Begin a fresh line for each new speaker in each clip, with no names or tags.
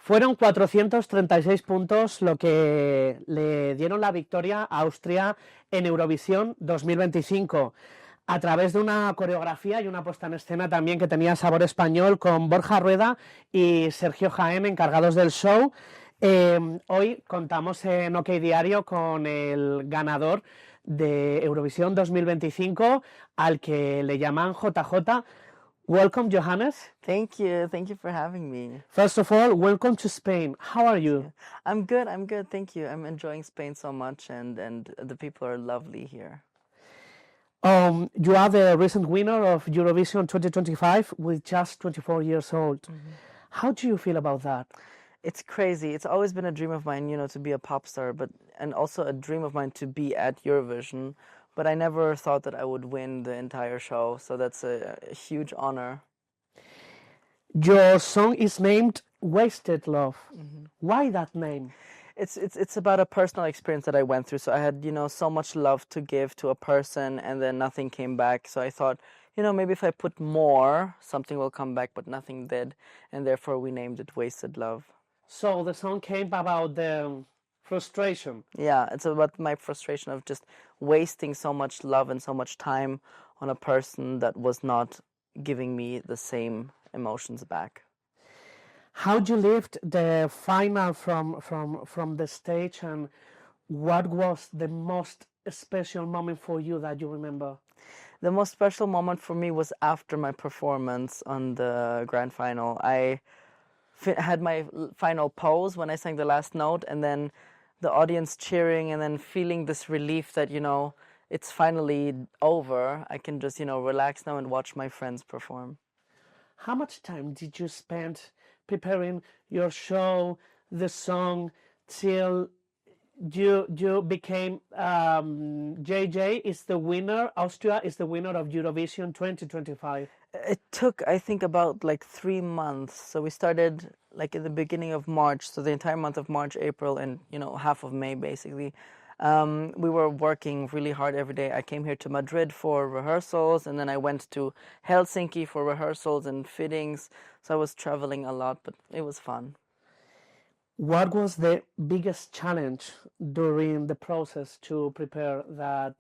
Fueron 436 puntos lo que le dieron la victoria a Austria en Eurovisión 2025, a través de una coreografía y una puesta en escena también que tenía sabor español, con Borja Rueda y Sergio Jaén encargados del show. Hoy contamos en OKDIARIO con el ganador de Eurovisión 2025, al que le llaman JJ. Welcome, Johannes.
Thank you for having me.
First of all, welcome to Spain. How are you?
I'm good, thank you. I'm enjoying Spain so much, and the people are lovely here.
You are the recent winner of Eurovision 2025 with just 24 years old. Mm-hmm. How do you feel about that?
It's crazy. It's always been a dream of mine, to be a pop star, and also a dream of mine to be at Eurovision. But I never thought that I would win the entire show, so that's a huge honor.
Your song is named Wasted Love. Mm-hmm. Why that name?
It's about a personal experience that I went through. So I had, so much love to give to a person, and then nothing came back. So I thought, maybe if I put more, something will come back, but nothing did. And therefore we named it Wasted Love.
So the song came about the frustration.
Yeah, it's about my frustration of just wasting so much love and so much time on a person that was not giving me the same emotions back.
How you lived the final from the stage, and what was the most special moment for you that you remember?
The most special moment for me was after my performance on the grand final. I had my final pose when I sang the last note, and then the audience cheering, and then feeling this relief that, it's finally over. I can just, relax now and watch my friends perform.
How much time did you spend preparing your show, the song, till you became JJ is the winner, Austria is the winner of Eurovision 2025?
It took, I think, about 3 months. So we started in the beginning of March, so the entire month of March, April, and half of May basically. We were working really hard every day. I came here to Madrid for rehearsals, and then I went to Helsinki for rehearsals and fittings. So I was traveling a lot, but it was fun.
What was the biggest challenge during the process to prepare that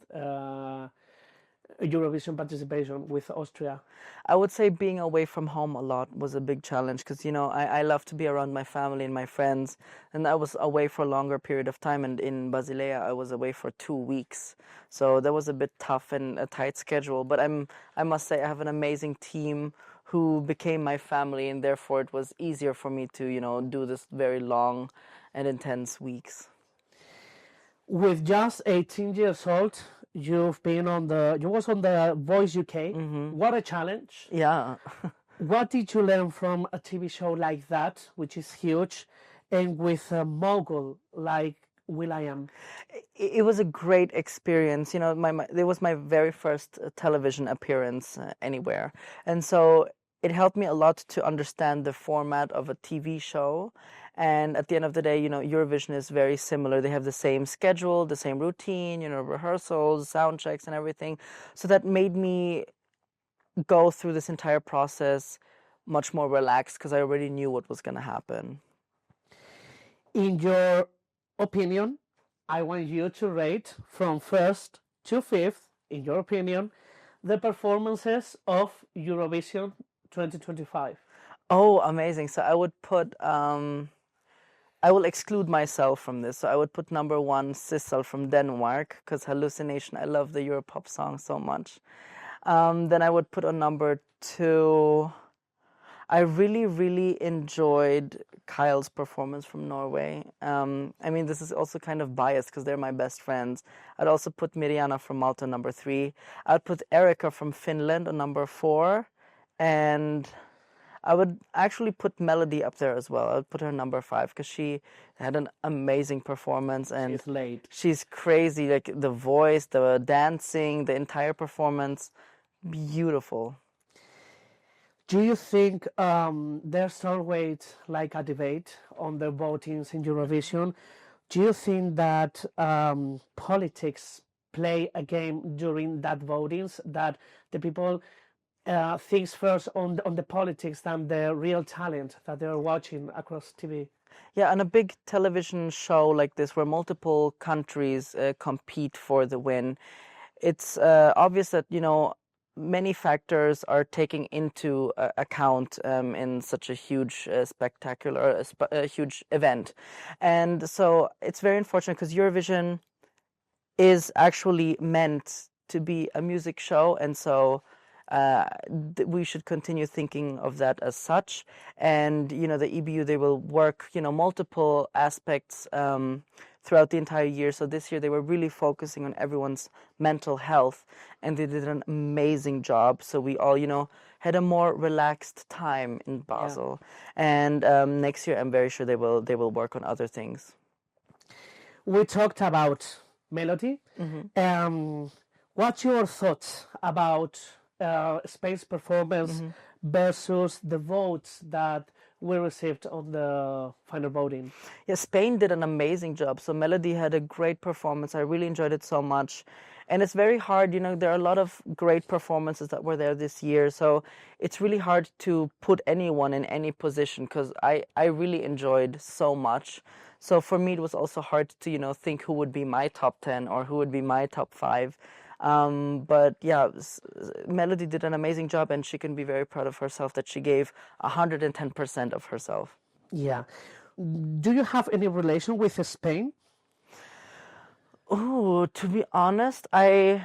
Eurovision participation with Austria?
I would say being away from home a lot was a big challenge, because I love to be around my family and my friends, and I was away for a longer period of time, and in Basilea I was away for 2 weeks, so that was a bit tough and a tight schedule. But I must say I have an amazing team who became my family, and therefore it was easier for me to do this very long and intense weeks.
With just 18 years old, you was on the Voice UK. Mm-hmm. What a challenge.
Yeah.
What did you learn from a TV show like that, which is huge, and with a mogul like will.i.am?
It was a great experience. It was my very first television appearance anywhere. And so it helped me a lot to understand the format of a TV show. And at the end of the day, Eurovision is very similar. They have the same schedule, the same routine, rehearsals, sound checks and everything. So that made me go through this entire process much more relaxed, because I already knew what was going to happen.
In your opinion, I want you to rate from first to fifth, in your opinion, the performances of Eurovision 2025.
Oh, amazing. So I would put... I will exclude myself from this. So I would put number 1, Sissel from Denmark, because Hallucination, I love the Europop song so much. Then I would put on number 2, I really, really enjoyed Kyle's performance from Norway. This is also kind of biased because they're my best friends. I'd also put Mirjana from Malta on number 3. I'd put Erika from Finland on number 4. And I would actually put Melody up there as well. I would put her number 5 because she had an amazing performance, and
she's late.
She's crazy. The voice, the dancing, the entire performance, beautiful.
Do you think there's always a debate on the votings in Eurovision? Do you think that politics play a game during that votings, that the people things first on the politics than the real talent that they're watching across TV.
Yeah, and a big television show like this where multiple countries compete for the win, it's obvious that, many factors are taken into account in such a huge, spectacular, huge event. And so it's very unfortunate because Eurovision is actually meant to be a music show, and so we should continue thinking of that as such. And the EBU, they will work multiple aspects throughout the entire year. So this year they were really focusing on everyone's mental health, and they did an amazing job. So we all had a more relaxed time in Basel. And next year I'm very sure they will work on other things.
We talked about melody. What's your thoughts about Spain's performance versus the votes that we received on the final voting?
Yeah, Spain did an amazing job. So Melody had a great performance. I really enjoyed it so much. And it's very hard, there are a lot of great performances that were there this year. So it's really hard to put anyone in any position because I really enjoyed so much. So for me, it was also hard to, think who would be my top 10 or who would be my top 5. But yeah, Melody did an amazing job, and she can be very proud of herself that she gave 110% of herself.
Yeah. Do you have any relation with Spain?
Oh, to be honest, I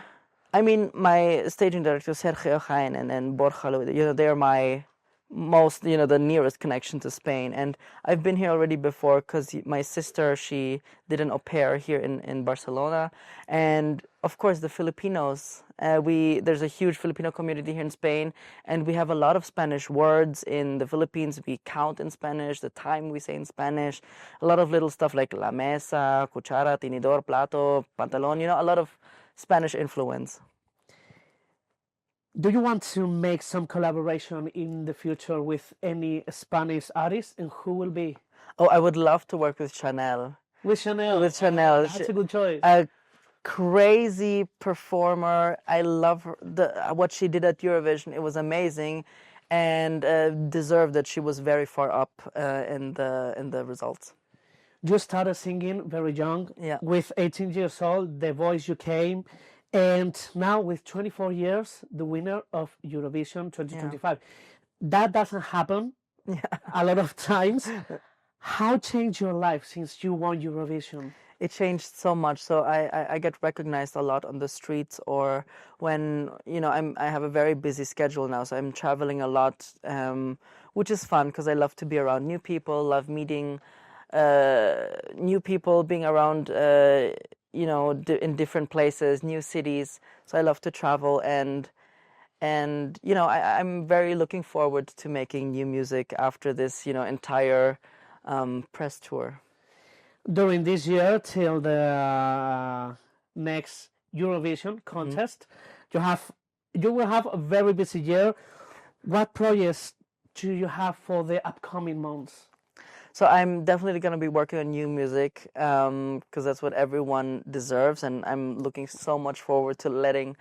mean, my staging director, Sergio Jaén and Borja, they're my most, the nearest connection to Spain. And I've been here already before because my sister, she did an au pair here in Barcelona. And of course, the Filipinos, there's a huge Filipino community here in Spain, and we have a lot of Spanish words in the Philippines. We count in Spanish, the time we say in Spanish, a lot of little stuff like la mesa, cuchara, tinidor, plato, pantalón, a lot of Spanish influence.
Do you want to make some collaboration in the future with any Spanish artist, and who will be?
Oh, I would love to work with Chanel.
With Chanel?
With Chanel.
That's a good choice.
A crazy performer. I love what she did at Eurovision. It was amazing, and deserved that she was very far up in the results.
You started singing very young.
Yeah.
With 18 years old, The Voice UK. And now with 24 years, the winner of Eurovision 2025. Yeah. That doesn't happen a lot of times. How changed your life since you won Eurovision?
It changed so much. So I get recognized a lot on the streets, or when, I have a very busy schedule now. So I'm traveling a lot, which is fun because I love to be around new people, love meeting new people, being around in different places, new cities. So I love to travel, and I'm very looking forward to making new music after this, entire press tour.
During this year till the next Eurovision contest, you will have a very busy year. What projects do you have for the upcoming months?
So I'm definitely going to be working on new music because that's what everyone deserves, and I'm looking so much forward to letting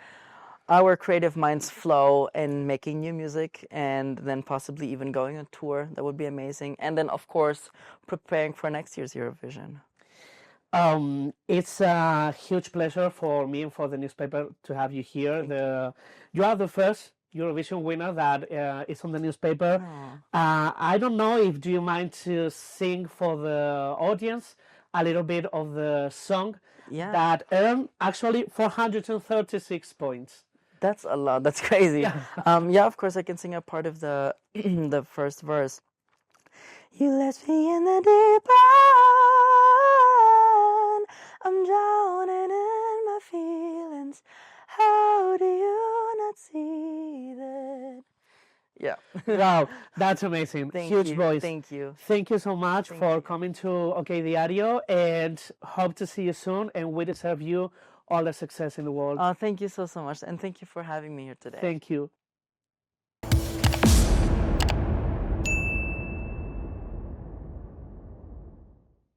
our creative minds flow and making new music, and then possibly even going on tour. That would be amazing. And then, of course, preparing for next year's Eurovision.
It's a huge pleasure for me and for the newspaper to have you here. You are the first Eurovision winner that is on the newspaper. I don't know if do you mind to sing for the audience a little bit of the song that earned actually 436 points.
That's a lot. That's crazy. Yeah, of course I can sing a part of the the first verse. You left me in the deep end. I'm drowning in my feelings. How do you not see that? Yeah.
Wow, that's amazing. Huge voice.
Thank you.
Thank you so much for coming to OKDIARIO, and hope to see you soon, and we deserve you all the success in the world.
Oh, thank you so much, and thank you for having me here today.
Thank you.